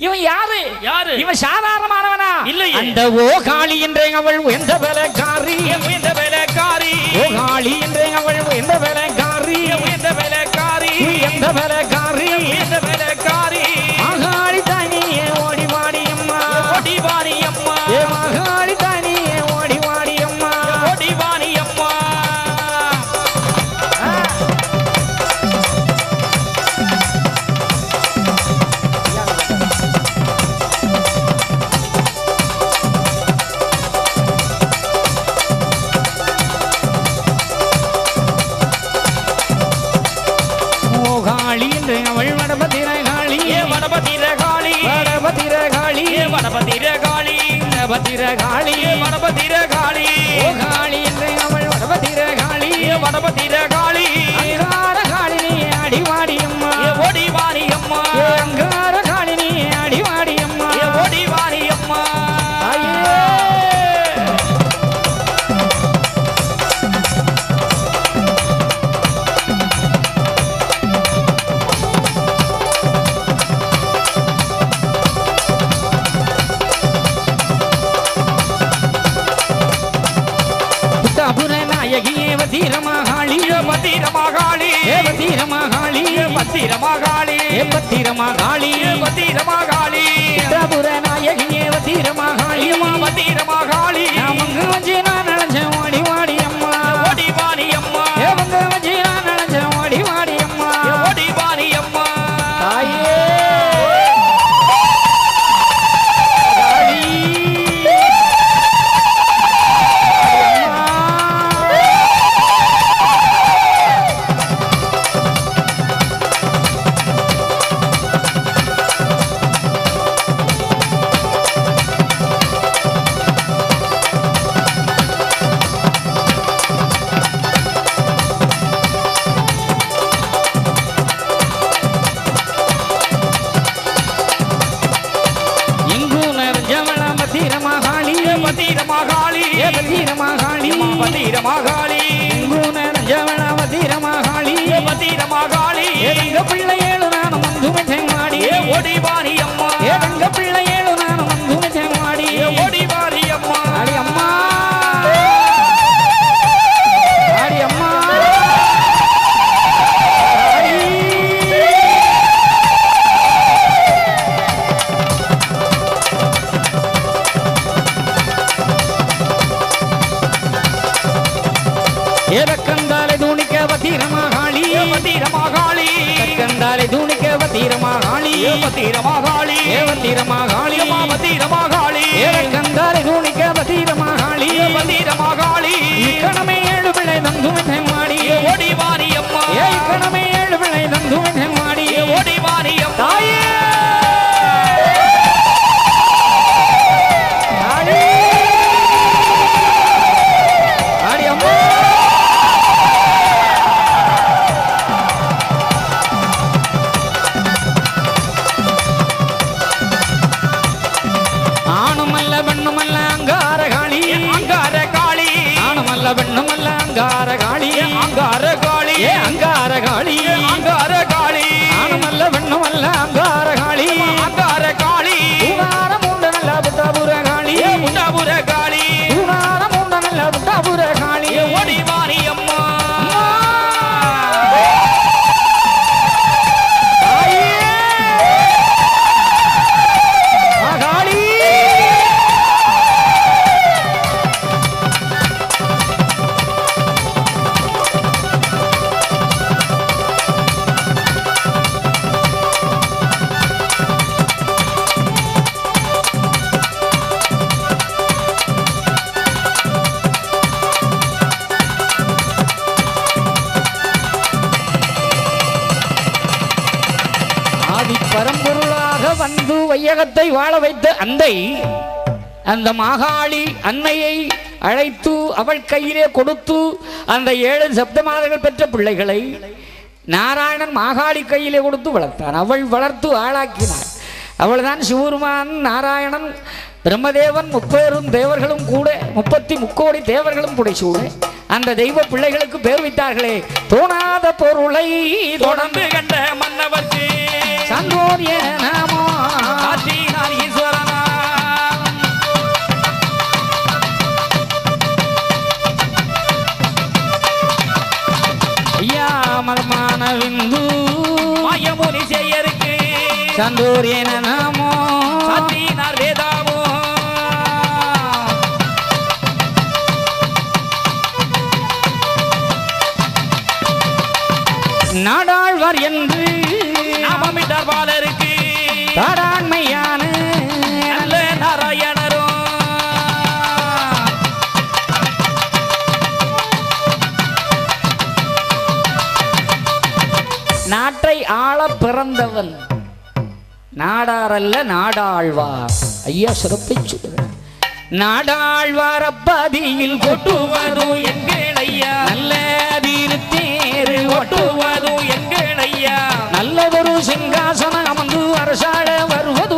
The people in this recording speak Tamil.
இவன் யாரு? யாரு? இவன் சாதாரணமானவனா? இல்லையே. அந்த ஓகாளி என்றே அவள் எந்த வேலைக்காரி, எந்த வேலைக்காரி, ஓகாளி என்றே அவள் எந்த வேலைக்காரி, எந்த வேலைக்காரி, எந்த வேலைக்காரி, எந்த வேலைக்காரி, மகாளி தானியே ஓடி வாடி அம்மா, ஓடி வாடி அம்மா, ஏ மகாளி தானியே ஓடி வாடி அம்மா, ஓடி வாடி அம்மா. ஓகாளி என்று அவள் வடபத்திரகாளி, வடபத்திரகாளி, வடபத்திரகாளி, வடபத்திரகாளி, வடபத்திரகாளி, வடபத்திரகாளி, ஓகாளி என்று அவள் வடபத்திரகாளி, வடபத்திரகாளி, அங்காரகாளி நீ அடிவாடி அம்மா, ஓடி வாடி அம்மா, அங்காரகாளி நீ அடிவாடி அம்மா, ஓடி வாடி அம்மா. பத்திரமாகாளி, பத்திரமாகாளி, பத்திரமாகாளி, பத்திரமாகாளி, பத்திரமாகாளி, பத்திரமாகாளி, புர நாயகியே பத்திரமாகாளி, பத்திரமாகாளி, அவங்க வச்சு நான் நினைச்சேன் ஓடி வாடி அம்மா, ஓடி வாடி அம்மா, அவங்க வச்சு நான் நினைச்சேன் ஓடி வாடி அம்மா, ஓடி வாடி அம்மா. தாயே பத்திரமாகாளி, பத்திரமாகாளி, பத்திரமாகாளி, ஜவள பத்திரமாகாளி, பத்திரமாகாளி, எங்க பிள்ளை ஏழு நானும் வந்து மாடி, ஓடி வாடி அம்மா, எங்க பிள்ளை ஏழு நானும் வந்து மாடி, ஓடி வாடி அம்மா. ஆடி அம்மா, ஆடி அம்மா, கந்தாலை தூணிக்க பத்திரமாகாளி, பத்திரமாகாளி, கந்தாலை தூணிக்க பத்திரமாகாளி, பத்திரமாகாளி, பத்திரமாகாளி, பத்திரமாகாளி, கந்தாலை தூணிக்க பத்திரமாகாளி, பத்திரமாகாளி, இக்கணமே ஏழு பிள்ளை தந்துமை மாடி, ஓடி வாடி அம்மா, இக்கணமே ஏழு பிள்ளை தந்துமை மாடி, ஓடி வாடி அம்மா. தாயே ஆடி அம்மா, ஆணுமல்ல பெண்ணுமல்ல அங்காரகாளி, அங்காரகாளி, ஆணுமல்ல பெண்ணுமல்ல அங்காரகாளி, அங்காரகாளி, அங்காரகாளி, அங்காரகாளி, ஆணுமல்ல பெண்ணுமல்ல அங்காரகாளி, அங்காரகாளி, ஊனாரம் உண்ட நல்ல புத்தாபுரகாளி, புட்டாபுரகாளி, ஊனாரம் உண்ட நல்ல புத்தாபுரகாளி, ஓடி வாடி அம்மா. பரம்பொருளாக வந்து வையகத்தை வாழ வைத்த அந்த மாகாளி அன்னையை அழைத்து அவள் கையிலே கொடுத்து அந்த 7 சப்தமாதர்கள் பெற்ற பிள்ளைகளை நாராயணன் மாகாளி கையிலே கொடுத்து வளர்த்தான். அவள் வளர்த்து ஆளாக்கினாள். அவள்தான் சிவருமான், நாராயணன், பிரம்மதேவன், 30 தேவர்களும் கூட 33 தேவர்களும் புடைசூட அந்த தெய்வ பிள்ளைகளுக்கு பேர் வைத்தார்களே. தோணாத பொருளை தொடர்ந்து கண்ட மன்னவர்க்கு சந்தோரிய நாமோ ஏனமோ சாத்தினார் வேதாமோ நாடாழ்வார் என்று நாமமிட்டார் பாலருக்கு தாராண்மையான நல்ல நாராயணரோ நாட்டை ஆள பிறந்தவன் நாடாரல்ல நாடாழ்வார். ஐயா சிறப்பை சொல்ற நாடாழ்வார் அப்பாதியில் கொட்டுவதும் எங்கள் ஐயா நல்ல தேரு ஒட்டுவதும் எங்கள் ஐயா நல்லதொரு சிங்காசனம் அமர்ந்து அரசாட வருவது